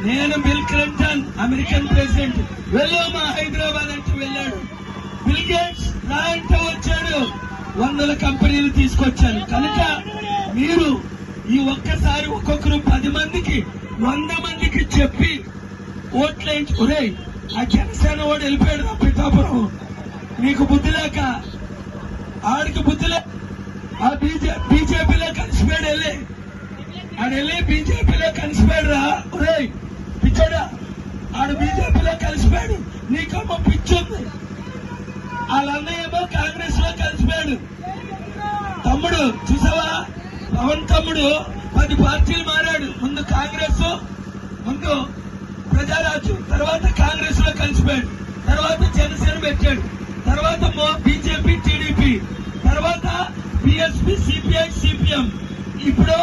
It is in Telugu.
నేను బిల్ క్లింటన్ అమెరికన్ ప్రెసిడెంట్ వెళ్ళామా హైదరాబాద్ అంటే వెళ్ళాడు. బిల్ గేట్స్ రా అంటే వచ్చాడు. 100 కంపెనీలు తీసుకొచ్చాను. కనుక మీరు ఈ ఒక్కసారి ఒక్కొక్కరు 10 మందికి 100 మందికి చెప్పి ఓట్లేంటి. ఒరే ఆ జనసేన ఓడి వెళ్ళిపోయాడు నా పిఠాపురం, నీకు బుద్ధి లేక ఆడికి బుద్ధి లేక ఆ బీజేపీలో కలిసిపోయాడు. వెళ్ళి బీజేపీలో కలిసిపోయాడు రా. ఒరే పిచ్చోడా, ఆడు బీజేపీలో కలిసిపోయాడు. నీకమ్మ పిచ్చుంది. వాళ్ళన్నయ్యేమో కాంగ్రెస్ లో కలిసిపోయాడు. తమ్ముడు చూసావా, పవన్ తమ్ముడు 10 పార్టీలు మారాడు. ముందు కాంగ్రెస్, ముందు ప్రజారాజ్యం, తర్వాత కాంగ్రెస్ లో కలిసిపోయాడు. తర్వాత జనసేన పెట్టాడు. తర్వాత బీజేపీ, టీడీపీ, తర్వాత బీఎస్పీ, సిపిఐ, సిపిఎం, ఇప్పుడు